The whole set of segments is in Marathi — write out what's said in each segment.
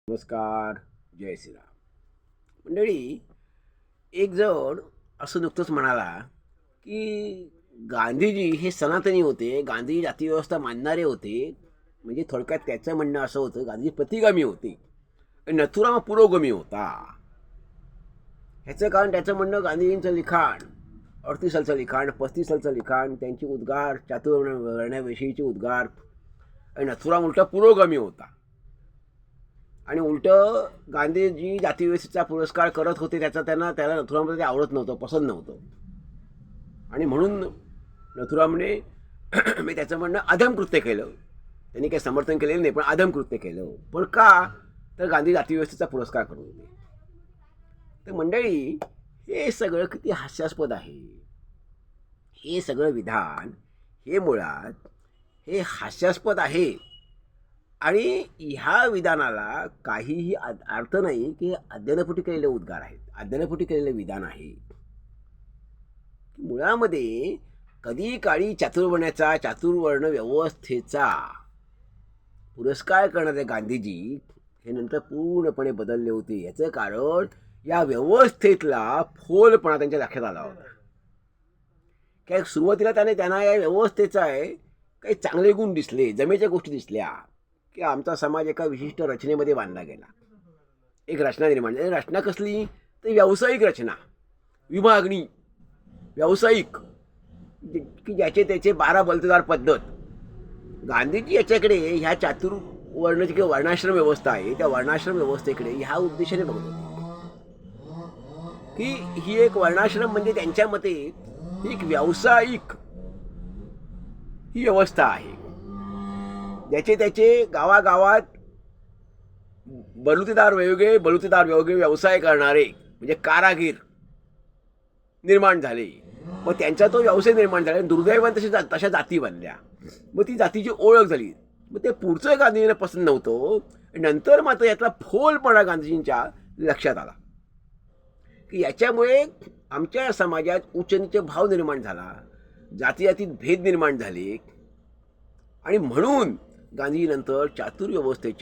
नमस्कार. जय श्रीराम. मंडळी, एक जण असं नुकतंच म्हणाला की गांधीजी हे सनातनी होते, गांधी जातीव्यवस्था मानणारे होते. म्हणजे थोडक्यात त्याचं म्हणणं असं होतं, गांधी प्रतिगामी होते, नथुराम पुरोगामी होता. ह्याचं कारण त्याचं म्हणणं, गांधीजींचं लिखाण 38 सालचं लिखाण, 35 सालचं लिखाण, त्यांची उद्गार, चातुर्वर्ण्याविषयीचे उद्गार, नथुराम उलटा पुरोगामी होता. आणि उलटं गांधीजी जातीव्यवस्थेचा पुरस्कार करत होते, त्याला नथुराममध्ये ते आवडत नव्हतं, पसंत नव्हतं. आणि म्हणून नथुरामने मी त्याचं म्हणणं अधमकृत्य केलं. त्यांनी काही समर्थन केलेलं नाही, पण अधमकृत्य केलं. पण का? तर गांधी जातीव्यवस्थेचा पुरस्कार करत होते. तर मंडळी, हे सगळं किती हास्यास्पद आहे. हे सगळं विधान हे मुळात हे हास्यास्पद आहे. आणि ह्या विधानाला काहीही अर्थ नाही की अध्ययनपोटी केलेले उद्गार आहेत, अध्ययनपोटी केलेले विधान आहे. मुळामध्ये कधी काळी चातुर्वर्ण व्यवस्थेचा पुरस्कार करणारे गांधीजी हे नंतर पूर्णपणे बदलले होते. याचं कारण या व्यवस्थेतला फोलपणा त्यांच्या लक्षात आला होता. काय सुरुवातीला त्यांना या व्यवस्थेचा काही चांगले गुण दिसले, जमेच्या गोष्टी दिसल्या की आमचा समाज एका विशिष्ट रचनेमध्ये बांधला गेला. एक रचना निर्माण झाली. रचना कसली? तर व्यावसायिक रचना, विभागणी, व्यावसायिक, की ज्याचे त्याचे 12 बलतेदार पद्धत. गांधीजी याच्याकडे ह्या चातुर्वर्णाची किंवा वर्णाश्रम व्यवस्था आहे, त्या वर्णाश्रम व्यवस्थेकडे ह्या उद्देशाने बघत होते की ही एक वर्णाश्रम म्हणजे त्यांच्या मते एक व्यावसायिक ही व्यवस्था आहे. ज्याचे त्याचे गावागावात बलुतेदार वेगवेगळे व्यवसाय करणारे म्हणजे कारागीर निर्माण झाले. मग त्यांचा तो व्यवसाय निर्माण झाला. दुर्दैवाने तशा जाती बनल्या. मग ती जातीची ओळख झाली. मग ते पुढचं गांधीजींना पसंत नव्हतं. नंतर मात्र यातला फोलपणा गांधीजींच्या लक्षात आला की याच्यामुळे आमच्या समाजात उच्च-नीच भाव निर्माण झाला, जातीजातीत भेद निर्माण झाले. आणि म्हणून गांधीजी नंतर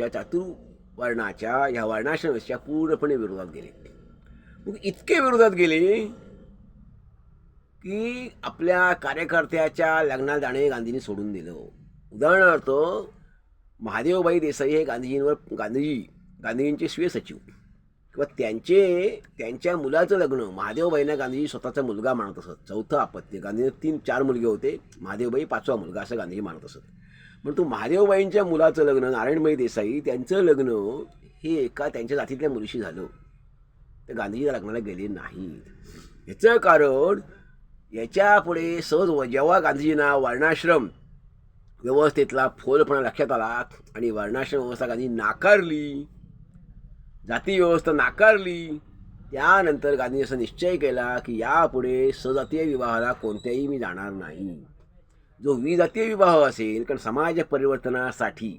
चातुर्वर्णाच्या ह्या वर्णाश्रम व्यवस्थेच्या पूर्णपणे विरोधात गेले. मग इतके विरोधात गेले की आपल्या कार्यकर्त्याच्या लग्नाला जाणे गांधींनी सोडून दिलं. उदाहरणार्थ, महादेवबाई देसाई हे गांधीजींचे स्वीय सचिव किंवा त्यांच्या मुलाचं लग्न महादेवबाईंना गांधीजी स्वतःचा मुलगा मानत असत. चौथं अपत्य. गांधींना 3-4 मुलगे होते, महादेवबाई 5वा मुलगा असं गांधीजी मानत असत. म्हणून महादेवबाईंच्या मुलाचं लग्न, नारायणबाई देसाई, त्यांचं लग्न हे एका त्यांच्या जातीतल्या मुलीशी झालं. तर गांधीजी लग्नाला गेले नाहीत. याचं कारण याच्यापुढे जेव्हा गांधीजींना वर्णाश्रम व्यवस्थेतला फोलपणा लक्षात आला आणि वर्णाश्रम व्यवस्था गांधी नाकारली, जाती व्यवस्था नाकारली, त्यानंतर गांधींनी असा निश्चय केला की यापुढे सजातीय विवाहाला कोणत्याही मी जाणार नाही. जो विजातीय विवाह असेल, कारण समाज परिवर्तनासाठी,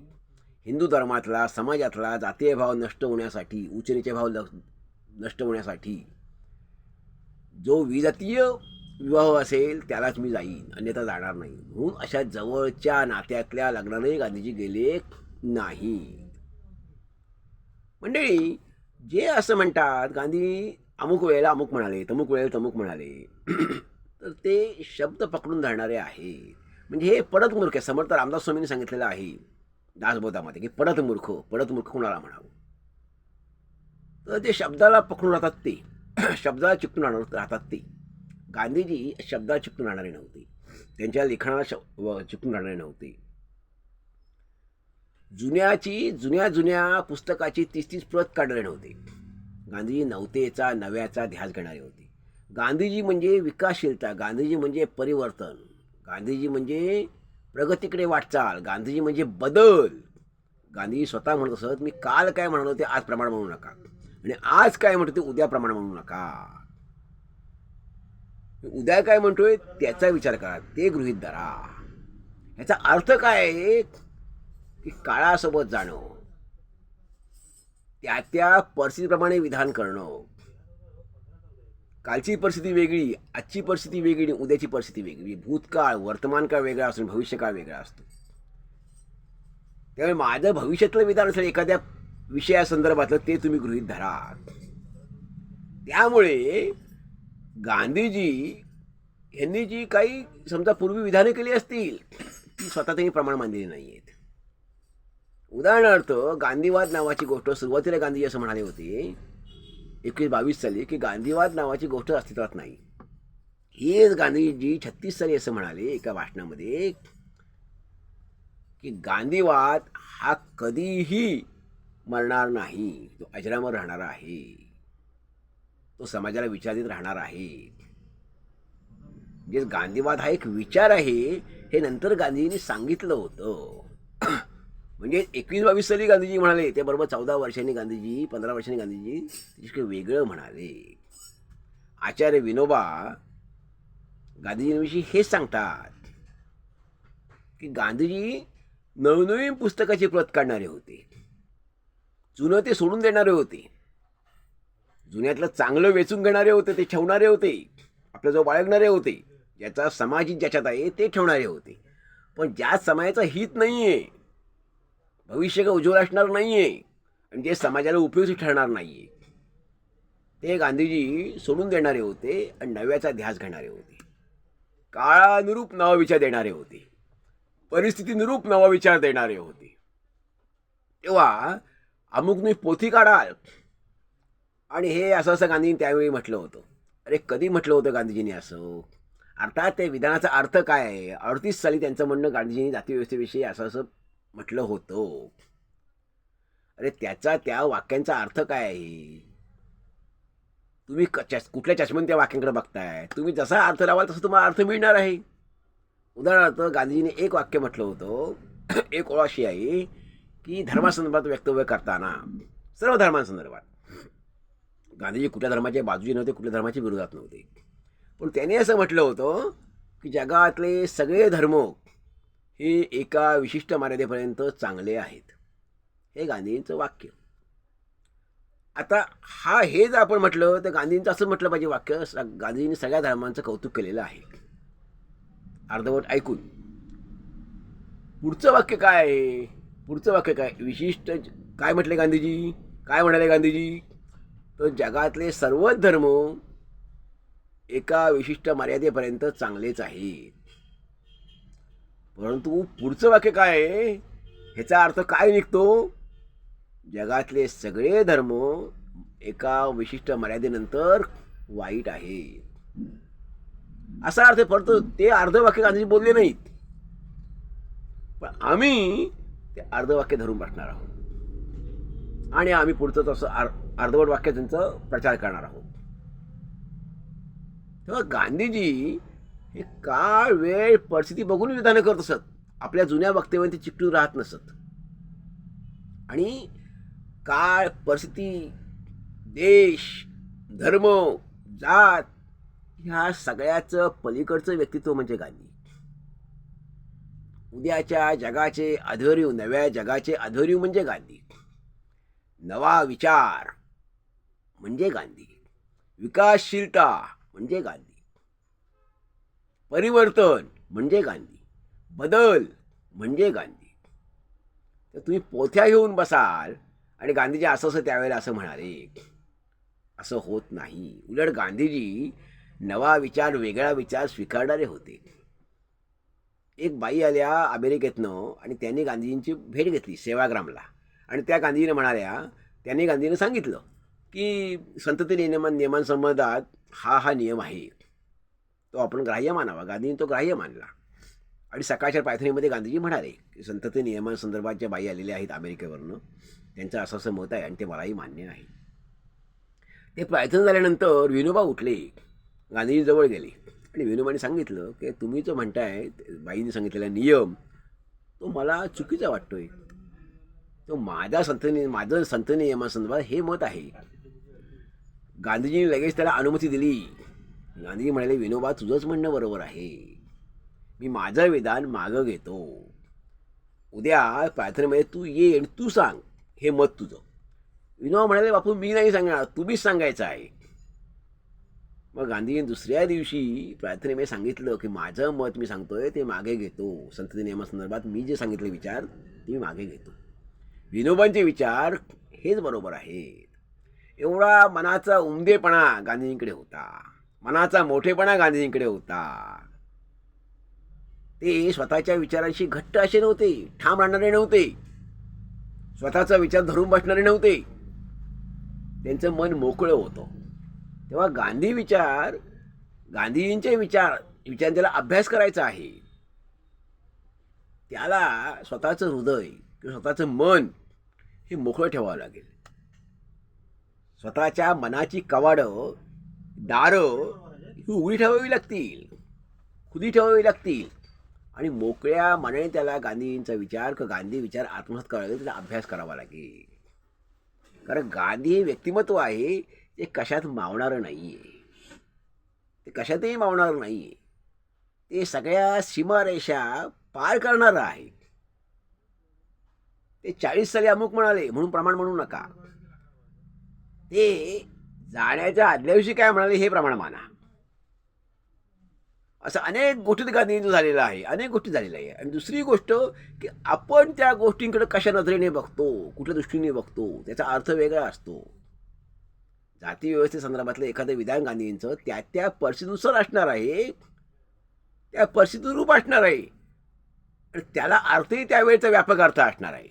हिंदू धर्मातला समाजातला जातीय भाव नष्ट होण्यासाठी, उच्चनीचे भाव नष्ट होण्यासाठी जो विजातीय विवाह असेल त्यालाच मी जाईन, अन्यथा जाणार नाही. म्हणून अशा जवळच्या नात्यातल्या लग्नालाही गांधीजी गेले नाही. मंडळी, जे असं म्हणतात गांधी अमुक वेळेला अमुक म्हणाले, तमुक वेळेला तमुक म्हणाले, तर ते शब्द पकडून धरणारे आहेत. म्हणजे हे पडत मूर्ख आहे. समर्थ रामदास स्वामींनी सांगितलेलं आहे दासबोधामध्ये की पडत मूर्ख कोणाला म्हणावं. तर ते शब्दाला पकडून राहतात, ते शब्दाला चिकटून राहतात. ते गांधीजी शब्दाला चिकटून राहणारे नव्हते, त्यांच्या लिखाणाला चिकटून राहणारे नव्हते. जुन्या पुस्तकाची 30 प्रत काढणारे नव्हते. गांधीजी नव्याचा ध्यास घेणारे होते. गांधीजी म्हणजे विकासशीलता, गांधीजी म्हणजे परिवर्तन, गांधीजी म्हणजे प्रगतीकडे वाटचाल, गांधीजी म्हणजे बदल. गांधीजी स्वतः म्हणत असत, मी काल काय म्हणालो ते आज प्रमाण म्हणू नका, आणि आज काय म्हणतो ते उद्या प्रमाण म्हणू नका. उद्या काय म्हणतोय त्याचा विचार करा, ते गृहीत धरा. याचा अर्थ काय आहे की काळासोबत जाणं, त्या परिस्थितीप्रमाणे विधान करणं. कालची परिस्थिती वेगळी, आजची परिस्थिती वेगळी, उद्याची परिस्थिती वेगळी. भूतकाळ, वर्तमान काळ वेगळा असतो, भविष्यकाळ वेगळा असतो. त्यामुळे माझं भविष्यातलं विधान असेल एखाद्या विषयासंदर्भातलं ते तुम्ही गृहीत धरा. त्यामुळे गांधीजी यांनी जी काही समजा पूर्वी विधानं केली असतील ती स्वतः त्यांनी प्रमाण मानलेली नाही आहेत. उदाहरणार्थ गांधीवाद नावाची गोष्ट सुरुवातीला गांधीजी असं म्हणाले होते 1922 साली की गांधीवाद नावाची गोष्ट अस्तित्वात नाही. हेच गांधीजी 36 साली असं म्हणाले एका भाषणामध्ये की गांधीवाद हा कधीही मरणार नाही, तो अजरामर राहणार आहे, तो समाजाला विचार देत राहणार आहे. म्हणजे गांधीवाद हा एक विचार आहे हे नंतर गांधीजींनी सांगितलं होतं. म्हणजे 21-22 साली गांधीजी म्हणाले ते बरोबर 14 वर्षांनी गांधीजी 15 वर्षांनी गांधीजी तिथे वेगळं म्हणाले. आचार्य विनोबा गांधीजींविषयी हेच सांगतात की गांधीजी नवनवीन पुस्तकाची प्रत काढणारे होते, जुनं ते सोडून देणारे होते, जुन्यातलं चांगलं वेचून घेणारे होते, ते ठेवणारे होते, आपल्या जो बाळगणारे होते, ज्याचा समाज ज्याच्यात आहे ते ठेवणारे होते. पण ज्या समाजाचं हित नाही आहे, भविष्य का उज्ज्वल असणार नाही आहे आणि जे समाजाला उपयोगी ठरणार नाही आहे ते गांधीजी सोडून देणारे होते आणि नव्याचा ध्यास घेणारे होते. काळानुरूप नवा विचार देणारे होते, परिस्थितीनुरूप नवा विचार देणारे होते. तेव्हा अमुक तुम्ही पोथी काढाल आणि हे असं असं गांधींनी त्यावेळी म्हटलं होतं. अरे कधी म्हटलं होतं गांधीजींनी असं? अर्थात ते विधानाचा अर्थ काय आहे? 38 साली त्यांचं म्हणणं गांधीजींनी जातीव्यवस्थेविषयी असं असं म्हटलं होतं. अरे त्याचा त्या वाक्यांचा अर्थ काय आहे? तुम्ही कुठल्या चष्म्याने त्या वाक्यांकडे बघताय? तुम्ही जसा अर्थ लावाल तसं तुम्हाला अर्थ मिळणार आहे. उदाहरणार्थ गांधीजींनी एक वाक्य म्हटलं होतं, एक ओळ अशी आहे की धर्मासंदर्भात वक्तव्य करताना सर्व धर्मांसंदर्भात गांधीजी कुठल्या धर्माच्या बाजूचे नव्हते, कुठल्या धर्माच्या विरोधात नव्हते. पण त्याने असं म्हटलं होतं की जगातले सगळे धर्म हे एका विशिष्ट मर्यादेपर्यंत चांगले आहेत. हे गांधींचं वाक्य. आता हे जर आपण म्हटलं तर गांधींचं असं म्हटलं पाहिजे वाक्य, गांधींनी सगळ्या धर्मांचं कौतुक केलेलं आहे. अर्धवट ऐकून पुढचं वाक्य काय आहे? पुढचं वाक्य काय? विशिष्ट काय म्हटले गांधीजी? काय म्हणाले गांधीजी? तर जगातले सर्वच धर्म एका विशिष्ट मर्यादेपर्यंत चांगलेच आहेत. परंतु पुढचं वाक्य काय आहे? ह्याचा अर्थ काय निघतो? जगातले सगळे धर्म एका विशिष्ट मर्यादेनंतर वाईट आहेत असा अर्थ. परंतु ते अर्धवाक्य गांधीजी बोलले नाहीत, पण आम्ही ते अर्धवाक्य धरून बसणार आहोत आणि आम्ही पुढचं तसं अर्धवट वाक्य त्यांचा प्रचार करणार आहोत. तेव्हा गांधीजी हे काळ वेळ परिस्थिती बघून विधानं करत असत. आपल्या जुन्या वक्तव्यांनी ते चिकटून राहत नसत आणि काळ परिस्थिती देश धर्म जात ह्या सगळ्याचं पलीकडचं व्यक्तित्व म्हणजे गांधी. उद्याच्या जगाचे अधोरीव, नव्या जगाचे अधोरीव म्हणजे गांधी. नवा विचार म्हणजे गांधी, विकासशीलता म्हणजे गांधी, परिवर्तन म्हणजे गांधी, बदल म्हणजे गांधी. तर तुम्ही पोथ्या घेऊन बसाल आणि गांधीजी असं असं त्यावेळेला असं म्हणाले, असं होत नाही. उलट गांधीजी नवा विचार, वेगळा विचार स्वीकारणारे होते. एक बाई आल्या अमेरिकेतनं आणि त्यांनी गांधीजींची भेट घेतली सेवाग्रामला आणि त्या गांधीजीने म्हणाल्या, त्यांनी गांधीजीने सांगितलं की संतती नियमांसंबंधात हा नियम आहे, तो आपण ग्राह्य मानावा. गांधींनी तो ग्राह्य मानला आणि सकाळच्या प्रार्थनेमध्ये गांधीजी म्हणाले की संतती नियमांसंदर्भात ज्या बाई आलेल्या आहेत अमेरिकेवरनं त्यांचं असं असं मत आहे आणि ते मलाही मान्य आहे. ते प्रार्थना झाल्यानंतर विनोबा उठले, गांधीजीजवळ गेले आणि विनोबाने सांगितलं की तुम्ही जो म्हणताय बाईंनी सांगितलेला नियम तो मला चुकीचा वाटतोय, तो माझं संत नियमासंदर्भात हे मत आहे. गांधीजींनी लगेच त्याला अनुमती दिली. गांधीजी म्हणाले, विनोबा तुझंच म्हणणं बरोबर आहे, मी माझं विधान मागं घेतो. उद्या प्रार्थनेमध्ये तू ये आणि तू सांग हे मत तुझं. विनोबा म्हणाले, बापू मी नाही सांगणार, तुम्हीच सांगायचं आहे. मग गांधीजींनी दुसऱ्या दिवशी प्रार्थनेमध्ये सांगितलं की माझं मत मी सांगतोय ते मागे घेतो. संतती नियमासंदर्भात मी जे सांगितले विचार ते मी मागे घेतो. विनोबांचे विचार हेच बरोबर आहे. एवढा मनाचा उमदेपणा गांधीजींकडे होता, मनाचा मोठेपणा गांधीजींकडे होता. ते स्वतःच्या विचारांशी घट्ट असे नव्हते, ठाम राहणारे नव्हते, स्वतःचा विचार धरून बसणारे नव्हते. त्यांचं मन मोकळं होतं. तेव्हा गांधीजींचे विचार त्याला अभ्यास करायचा आहे. त्याला स्वतःचं हृदय किंवा स्वतःचं मन हे मोकळं ठेवावं लागेल. स्वतःच्या मनाची कवाडं, दारं ही उघडी ठेवावी लागतील, खुली ठेवावी लागतील आणि मोकळ्या मनाने त्याला गांधीजींचा विचार किंवा गांधी विचार आत्मसात करावा लागेल, त्याचा अभ्यास करावा लागेल. कारण गांधी हे व्यक्तिमत्व आहे, ते कशात मावणारं नाही आहे, ते कशातही मावणारं नाही आहे. ते सगळ्या सीमारेषा पार करणारं आहे. ते 40 साली अमुक म्हणाले म्हणून प्रमाण म्हणू नका. ते जाण्याच्या आदल्या दिवशी काय म्हणाले हे प्रमाण माना. असं अनेक गोष्टीत गांधींचं झालेलं आहे, अनेक गोष्टी झालेल्या आहे. आणि दुसरी गोष्ट की आपण त्या गोष्टींकडे कशा नजरेने बघतो, कुठल्या दृष्टीने बघतो, त्याचा अर्थ वेगळा असतो. जाती व्यवस्थेसंदर्भातलं एखादं विधान गांधींचं त्या त्या परिस्थितीनुसार असणार आहे, त्या परिस्थितीनुरूप असणार आहे आणि त्याला अर्थही त्यावेळेचा व्यापक अर्थ असणार आहे.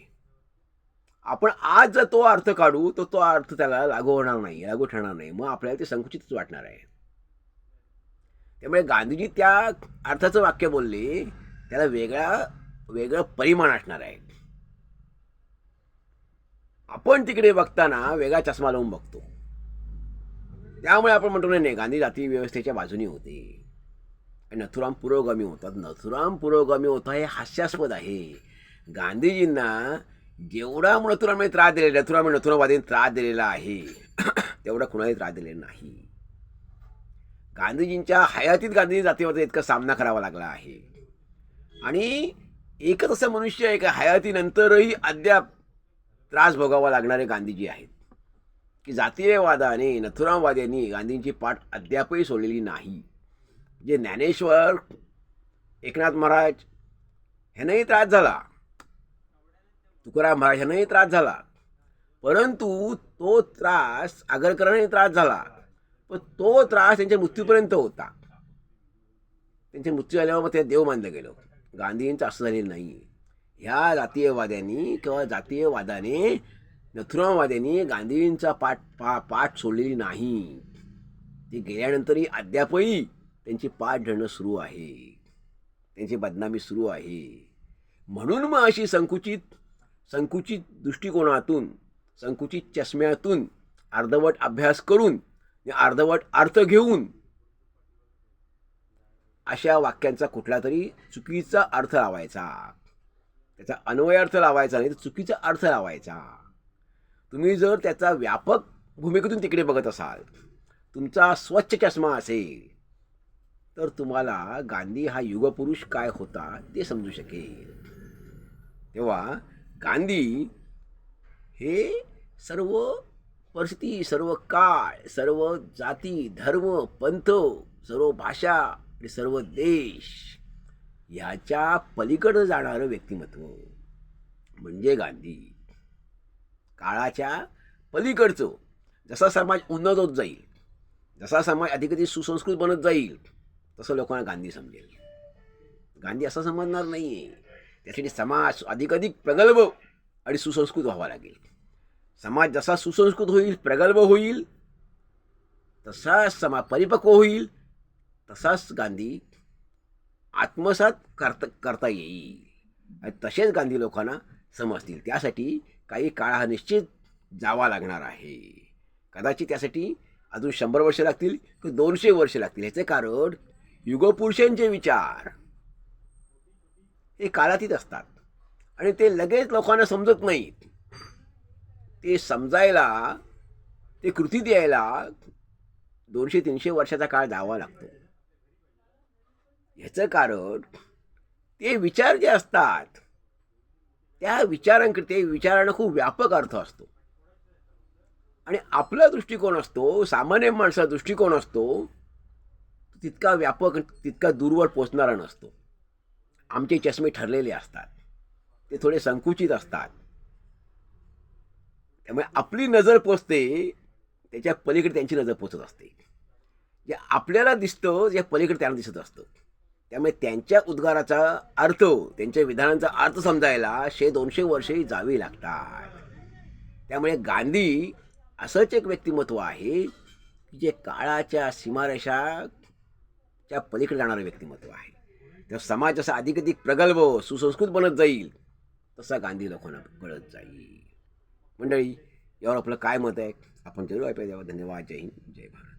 आपण आज जर तो अर्थ काढू तर तो अर्थ त्याला लागू होणार नाही, लागू ठरणार नाही, मग आपल्याला ते संकुचितच वाटणार आहे. त्यामुळे गांधीजी त्या अर्थाचं वाक्य बोलले, त्याला वेगळं परिमाण असणार आहे. आपण तिकडे बघताना वेगळा चष्मा लावून बघतो. त्यामुळे आपण म्हणतो नाही, गांधी जाती व्यवस्थेच्या बाजूने होते आणि नथुराम पुरोगामी होतात. नथुराम पुरोगामी होता हे हास्यास्पद आहे. गांधीजींना जेवढा नथुरामने त्रास दिलेला, नथुरामवादींनी त्रास दिलेला आहे तेवढा कुणालाही त्रास दिलेला नाही. गांधीजींच्या हयातीत गांधी जातीवरचा इतका सामना करावा लागला आहे. आणि एकच असं मनुष्य आहे का हयातीनंतरही अद्याप त्रास भोगावा लागणारे गांधीजी आहेत की जातीयवादाने, नथुरामवाद्यांनी गांधींची पाठ अद्यापही सोडलेली नाही. जे ज्ञानेश्वर, एकनाथ महाराज ह्यांनाही त्रास झाला, तुकाराम महाराज ह्यांनाही त्रास झाला, परंतु तो त्रास आगरकरांनाही त्रास झाला, पण तो त्रास त्यांच्या मृत्यूपर्यंत होता. त्यांच्या मृत्यू झाल्यावर मग ते देव मानलं गेलं. गांधींचं असं झालेलं नाही. ह्या जातीयवाद्यांनी किंवा जातीयवादाने, नथुरामवाद्यांनी गांधींचा पाठ सोडलेली नाही. ते गेल्यानंतरही अद्यापही त्यांची पाठ धरणं सुरू आहे, त्यांची बदनामी सुरू आहे. म्हणून मग अशी संकुचित दृष्टिकोनातून, संकुचित चष्म्यातून अर्धवट अभ्यास करून, अर्धवट अर्थ घेऊन अशा वाक्यांचा कुठला तरी चुकीचा अर्थ लावायचा, त्याचा अन्वय अर्थ लावायचा नाही, तर चुकीचा अर्थ लावायचा. तुम्ही जर त्याचा व्यापक भूमिकेतून तिकडे बघत असाल, तुमचा स्वच्छ चष्मा असेल, तर तुम्हाला गांधी हा युगपुरुष काय होता ते समजू शकेल. तेव्हा गांधी हे सर्व परिस्थिती, सर्व काळ, सर्व जाती, धर्म, पंथ, सर्व भाषा आणि सर्व देश ह्याच्या पलीकडे जाणारं व्यक्तिमत्व म्हणजे गांधी. काळाच्या पलीकडचं. जसा समाज उन्नत होत जाईल, जसा समाज अधिक सुसंस्कृत बनत जाईल, तसं लोकांना गांधी समजेल. गांधी असं समजणार नाही आहे. त्यासाठी समाज अधिक प्रगल्भ आणि सुसंस्कृत व्हावा लागेल. समाज जसा सुसंस्कृत होईल, प्रगल्भ होईल, तसाच समाज परिपक्व होईल, तसाच गांधी आत्मसात करता येईल आणि तसेच गांधी लोकांना समजतील. त्यासाठी काही काळ हा निश्चित जावा लागणार आहे. कदाचित त्यासाठी अजून 100 वर्ष लागतील किंवा 200 वर्ष लागतील. ह्याचे कारण युगपुरुषांचे विचार हे काळातीत असतात आणि ते लगेच लोकांना समजत नाहीत. ते समजायला, ते कृतीत यायला 200-300 वर्षाचा काळ जावा लागतो. ह्याचं कारण ते विचार जे असतात, त्या विचारांना खूप व्यापक अर्थ असतो आणि आपला दृष्टिकोन असतो, सामान्य माणसाचा दृष्टिकोन असतो, तितका व्यापक, तितका दूरवर पोचणारा नसतो. आमचे चष्मे ठरलेले असतात, ते थोडे संकुचित असतात. त्यामुळे आपली नजर पोचते त्याच्या पलीकडे त्यांची नजर पोचत असते. जे आपल्याला दिसतं त्या पलीकडे त्यांना दिसत असतं. त्यामुळे त्यांच्या उद्गाराचा अर्थ, त्यांच्या विधानांचा अर्थ समजायला 100-200 वर्षे जावी लागतात. त्यामुळे गांधी असंच एक व्यक्तिमत्व आहे की जे काळाच्या सीमारेषाच्या पलीकडे जाणारं व्यक्तिमत्व आहे. तर समाज जसा अधिकाधिक प्रगल्भ सुसंस्कृत बनत जाईल तसा गांधी लोकांना कळत जाईल. मंडळी, यावर आपलं काय मत आहे आपण जरूर ऐकायला द्यावं. धन्यवाद. जय हिंद, जय भारत.